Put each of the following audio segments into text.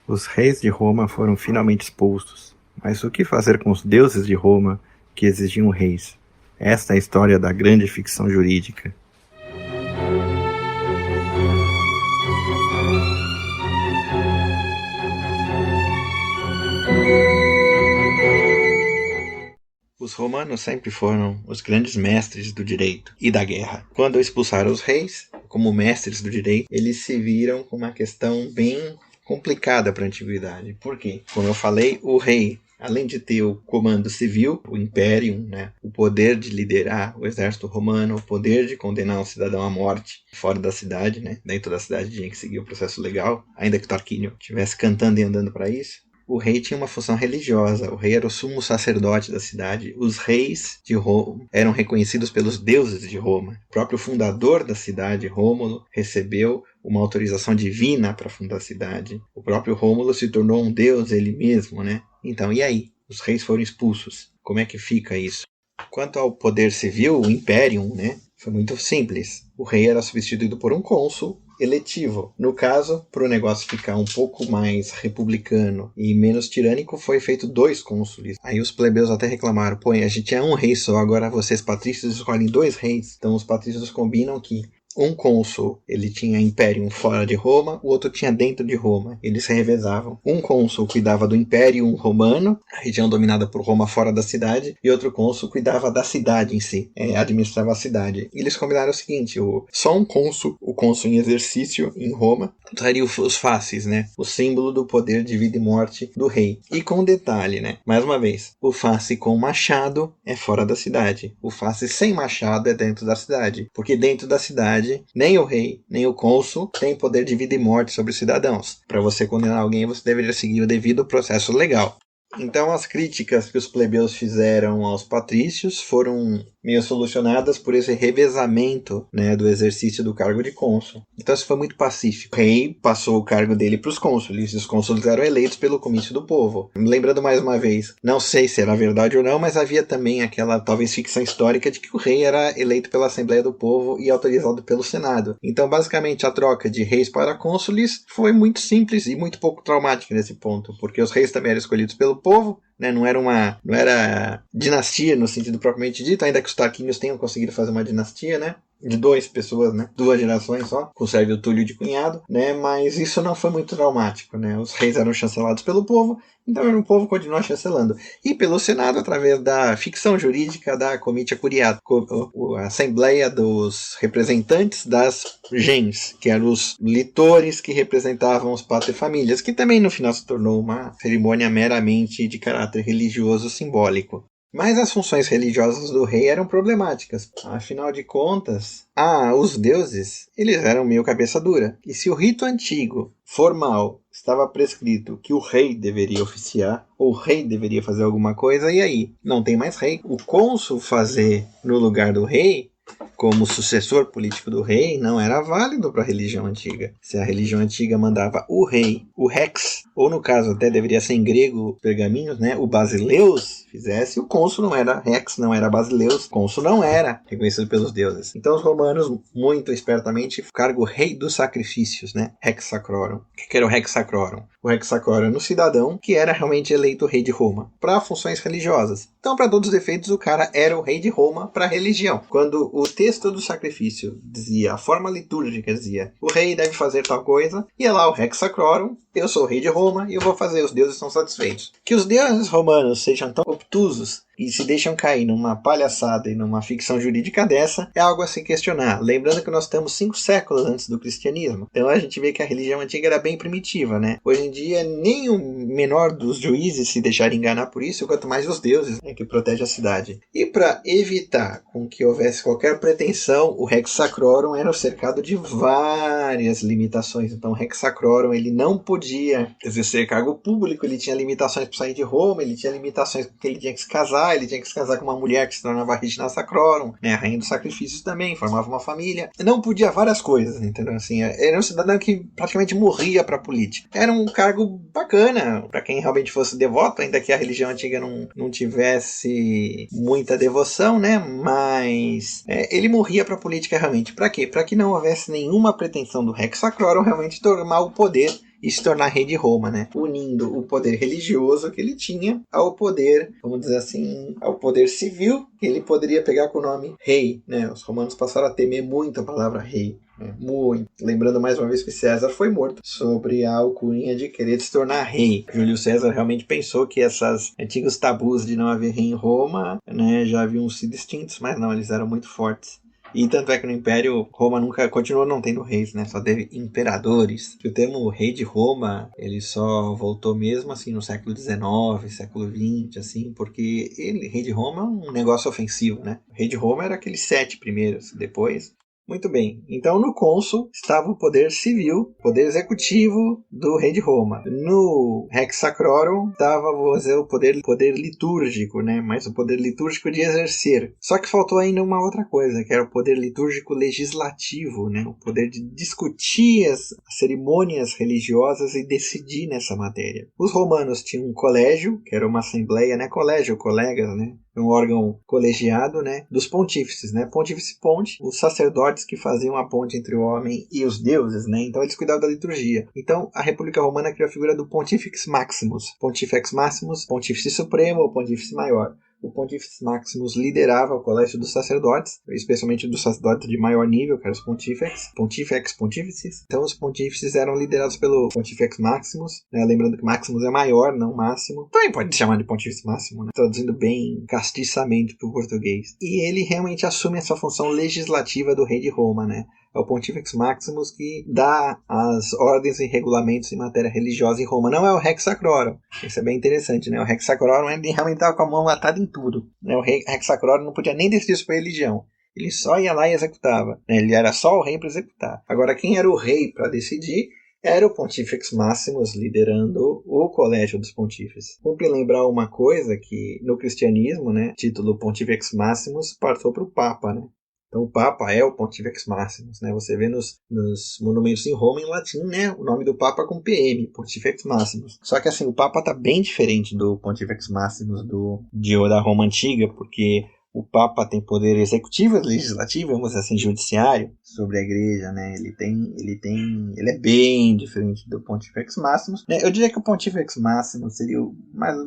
Os reis de Roma foram finalmente expulsos, mas o que fazer com os deuses de Roma que exigiam reis? Esta é a história da grande ficção jurídica. Os romanos sempre foram os grandes mestres do direito e da guerra. Quando expulsaram os reis, como mestres do direito, eles se viram com uma questão bem complicada para a antiguidade. Por quê? Como eu falei, o rei, além de ter o comando civil, o imperium, o poder de liderar o exército romano, o poder de condenar um cidadão à morte fora da cidade, dentro da cidade tinha que seguir o processo legal, ainda que Tarquínio estivesse cantando e andando para isso. O rei tinha uma função religiosa, o rei era o sumo sacerdote da cidade. Os reis de Roma eram reconhecidos pelos deuses de Roma. O próprio fundador da cidade, Rômulo, recebeu uma autorização divina para fundar a cidade. O próprio Rômulo se tornou um deus ele mesmo, Então, e aí? Os reis foram expulsos. Como é que fica isso? Quanto ao poder civil, o imperium, foi muito simples. O rei era substituído por um cônsul eletivo. No caso, para o negócio ficar um pouco mais republicano e menos tirânico, foi feito 2 cônsules. Aí os plebeus até reclamaram, pô, a gente é um rei só, agora vocês patrícios escolhem 2 reis. Então os patrícios combinam que um cônsul, ele tinha império fora de Roma, o outro tinha dentro de Roma. Eles se revezavam. Um cônsul cuidava do império romano, a região dominada por Roma fora da cidade, e outro cônsul cuidava da cidade em si, administrava a cidade. E eles combinaram o seguinte, só um cônsul, o cônsul em exercício em Roma, usaria os fasces, o símbolo do poder de vida e morte do rei. E com um detalhe, mais uma vez, o face com machado é fora da cidade. O face sem machado é dentro da cidade, porque dentro da cidade nem o rei, nem o cônsul têm poder de vida e morte sobre os cidadãos. Para você condenar alguém, você deveria seguir o devido processo legal. Então as críticas que os plebeus fizeram aos patrícios foram meio solucionadas por esse revezamento do exercício do cargo de cônsul. Então isso foi muito pacífico. O rei passou o cargo dele para os cônsules, e os cônsules eram eleitos pelo comício do povo. Lembrando mais uma vez, não sei se era verdade ou não, mas havia também aquela talvez ficção histórica de que o rei era eleito pela Assembleia do Povo e autorizado pelo Senado. Então basicamente a troca de reis para cônsules foi muito simples e muito pouco traumática nesse ponto, porque os reis também eram escolhidos pelo povo, não era dinastia no sentido propriamente dito, ainda que os Tarquínios tenham conseguido fazer uma dinastia, de 2 pessoas, 2 gerações só, com Sérvio Túlio de cunhado, mas isso não foi muito traumático, Os reis eram chancelados pelo povo, então o povo continuou chancelando. E pelo Senado, através da ficção jurídica da Comitia Curiata, a Assembleia dos Representantes das Gens, que eram os litores que representavam os paterfamilias, que também no final se tornou uma cerimônia meramente de caráter religioso simbólico. Mas as funções religiosas do rei eram problemáticas. Afinal de contas, os deuses, eles eram meio cabeça dura. E se o rito antigo, formal, estava prescrito que o rei deveria oficiar, ou o rei deveria fazer alguma coisa, e aí? Não tem mais rei. O cônsul fazer no lugar do rei, como sucessor político do rei, não era válido para a religião antiga. Se a religião antiga mandava o rei, o rex, ou no caso até deveria ser em grego, pergaminhos, o basileus, fizesse, o cônsul não era rex, não era basileus, cônsul não era reconhecido pelos deuses. Então os romanos, muito espertamente, cargo rei dos sacrifícios, rex sacrorum. O que era o rex sacrorum? O rex sacrorum era um cidadão que era realmente eleito rei de Roma, para funções religiosas. Então, para todos os efeitos, o cara era o rei de Roma para a religião. Quando o texto do sacrifício dizia, a forma litúrgica dizia, o rei deve fazer tal coisa, ia lá o rex sacrorum, eu sou o rei de Roma e eu vou fazer, os deuses estão satisfeitos. Que os deuses romanos sejam tão obtusos e se deixam cair numa palhaçada e numa ficção jurídica dessa, é algo a se questionar. Lembrando que nós estamos 5 séculos antes do cristianismo. Então a gente vê que a religião antiga era bem primitiva, Hoje em dia, nem o menor dos juízes se deixaram enganar por isso, quanto mais os deuses, que protegem a cidade. E para evitar com que houvesse qualquer pretensão, o rex sacrorum era cercado de várias limitações. Então o rex sacrorum, ele não podia exercer cargo público, ele tinha limitações para sair de Roma, ele tinha limitações porque ele tinha que se casar, ele tinha que se casar com uma mulher que se tornava Regina Sacrorum, a rainha dos sacrifícios também, formava uma família. Não podia várias coisas, entendeu? Assim, era um cidadão que praticamente morria para a política. Era um cargo bacana para quem realmente fosse devoto, ainda que a religião antiga não tivesse muita devoção, mas ele morria para a política realmente. Para quê? Para que não houvesse nenhuma pretensão do rex sacrorum realmente tomar o poder e se tornar rei de Roma, né? Unindo o poder religioso que ele tinha ao poder, vamos dizer assim, ao poder civil que ele poderia pegar com o nome rei, né? Os romanos passaram a temer muito a palavra rei. Muito. Lembrando mais uma vez que César foi morto sobre a alcunha de querer se tornar rei. Júlio César realmente pensou que esses antigos tabus de não haver rei em Roma, né, já haviam sido extintos, mas não, eles eram muito fortes. E tanto é que no Império, Roma nunca continuou não tendo reis, né? Só teve imperadores. O termo rei de Roma, ele só voltou mesmo assim no século XIX, século XX, assim, porque rei de Roma é um negócio ofensivo, né? O rei de Roma era aqueles 7 primeiros, depois... Muito bem, então no cônsul estava o poder civil, poder executivo do rei de Roma. No Rex Sacrorum estava, vou dizer, o poder litúrgico, né? Mas o poder litúrgico de exercer. Só que faltou ainda uma outra coisa, que era o poder litúrgico legislativo, né? O poder de discutir as cerimônias religiosas e decidir nessa matéria. Os romanos tinham um colégio, que era uma assembleia, né? Colégio, colegas, né? Um órgão colegiado, né, dos pontífices, né, pontífice ponte, os sacerdotes que faziam a ponte entre o homem e os deuses, né, então eles cuidavam da liturgia. Então a República Romana criou a figura do Pontifex Maximus, Pontifex Maximus, pontífice supremo ou pontífice maior. O Pontífice Maximus liderava o colégio dos sacerdotes, especialmente dos sacerdotes de maior nível, que eram os pontífices. Então os pontífices eram liderados pelo Pontifex Maximus, né? Lembrando que Maximus é maior, não máximo. Também pode chamar de Pontífice Máximo, né? Traduzindo bem castiçamente para o português. E ele realmente assume essa função legislativa do rei de Roma, né? É o Pontifex Maximus que dá as ordens e regulamentos em matéria religiosa em Roma. Não é o Rex Sacrorum. Isso é bem interessante, né? O Rex Sacrorum ele realmente estava com a mão atada em tudo, né? O Rex Sacrorum não podia nem decidir sobre a religião. Ele só ia lá e executava, né? Ele era só o rei para executar. Agora, quem era o rei para decidir era o Pontifex Maximus, liderando o colégio dos pontífices. Cumpre lembrar uma coisa, que no cristianismo, né, o título Pontifex Maximus passou para o Papa, né? Então o Papa é o Pontifex Maximus, né? Você vê nos monumentos em Roma, em latim, né? O nome do Papa com PM, Pontifex Maximus. Só que assim, o Papa está bem diferente do Pontifex Maximus da Roma Antiga, porque o Papa tem poder executivo, legislativo, vamos dizer assim, judiciário sobre a Igreja, né? Ele é bem diferente do Pontifex Maximus, né? Eu diria que o Pontifex Maximus seria,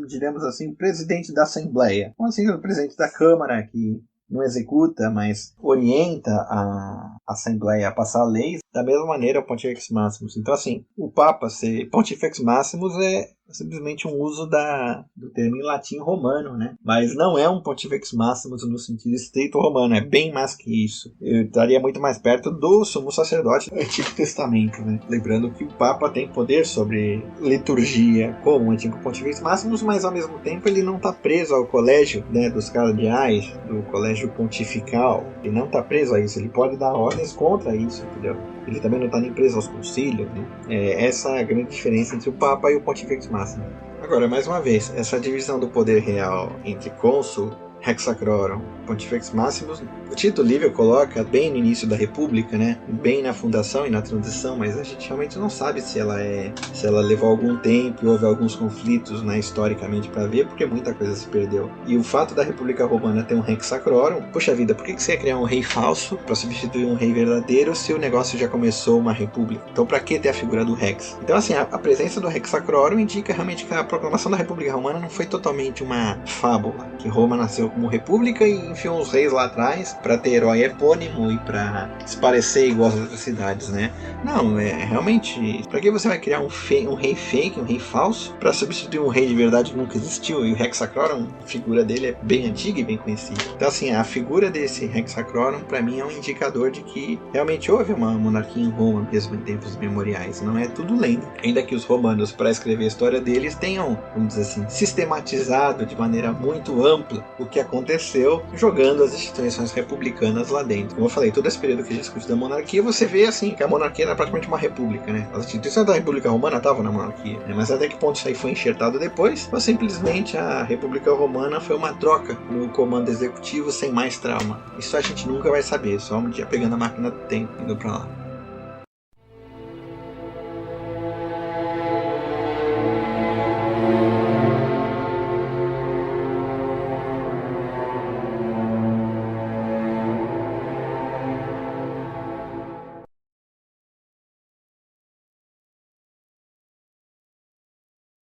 diremos assim, o presidente da Assembleia, como assim, o presidente da Câmara que não executa, mas orienta a Assembleia a passar leis, da mesma maneira o Pontifex Maximus. Então, assim, o Papa ser Pontifex Maximus é simplesmente um uso do termo em latim romano, né? Mas não é um Pontifex Maximus no sentido estrito romano, é bem mais que isso. Eu estaria muito mais perto do sumo sacerdote do Antigo Testamento, né? Lembrando que o Papa tem poder sobre liturgia como o Antigo Pontifex Maximus, mas ao mesmo tempo ele não está preso ao colégio, né, dos cardeais, do colégio pontifical. Ele não está preso a isso, ele pode dar ordens contra isso, entendeu? Ele também não está nem preso aos concílios, né? Essa é a grande diferença entre o Papa e o Pontifex Maximus. Agora, mais uma vez, essa divisão do poder real entre cônsul, Rex Sacrorum, Pontifex Maximus, o Tito Livio coloca bem no início da República, né? Bem na fundação e na transição, mas a gente realmente não sabe se ela levou algum tempo e houve alguns conflitos, né, historicamente para ver, porque muita coisa se perdeu. E o fato da República Romana ter um Rex Sacrorum, poxa vida, por que você ia criar um rei falso para substituir um rei verdadeiro se o negócio já começou uma república? Então para que ter a figura do Rex? Então assim, a presença do Rex Sacrorum indica realmente que a proclamação da República Romana não foi totalmente uma fábula, que Roma nasceu como república e enfiou uns reis lá atrás para ter herói epônimo e para se parecer igual às outras cidades, né? Não, realmente, para que você vai criar um rei fake, um rei falso, para substituir um rei de verdade que nunca existiu? E o Rex Sacrorum, a figura dele é bem antiga e bem conhecida. Então assim, a figura desse Rex Sacrorum para mim é um indicador de que realmente houve uma monarquia em Roma mesmo em tempos memoriais, não é tudo lenda. Ainda que os romanos, para escrever a história deles, tenham, vamos dizer assim, sistematizado de maneira muito ampla o que aconteceu, jogando as instituições republicanas lá dentro. Como eu falei, todo esse período que a gente discute da monarquia, você vê assim que a monarquia era praticamente uma república, né? As instituições da República Romana estavam na monarquia, né? Mas até que ponto isso aí foi enxertado depois, ou simplesmente a República Romana foi uma troca no comando executivo sem mais trauma. Isso a gente nunca vai saber, só um dia pegando a máquina do tempo indo pra lá.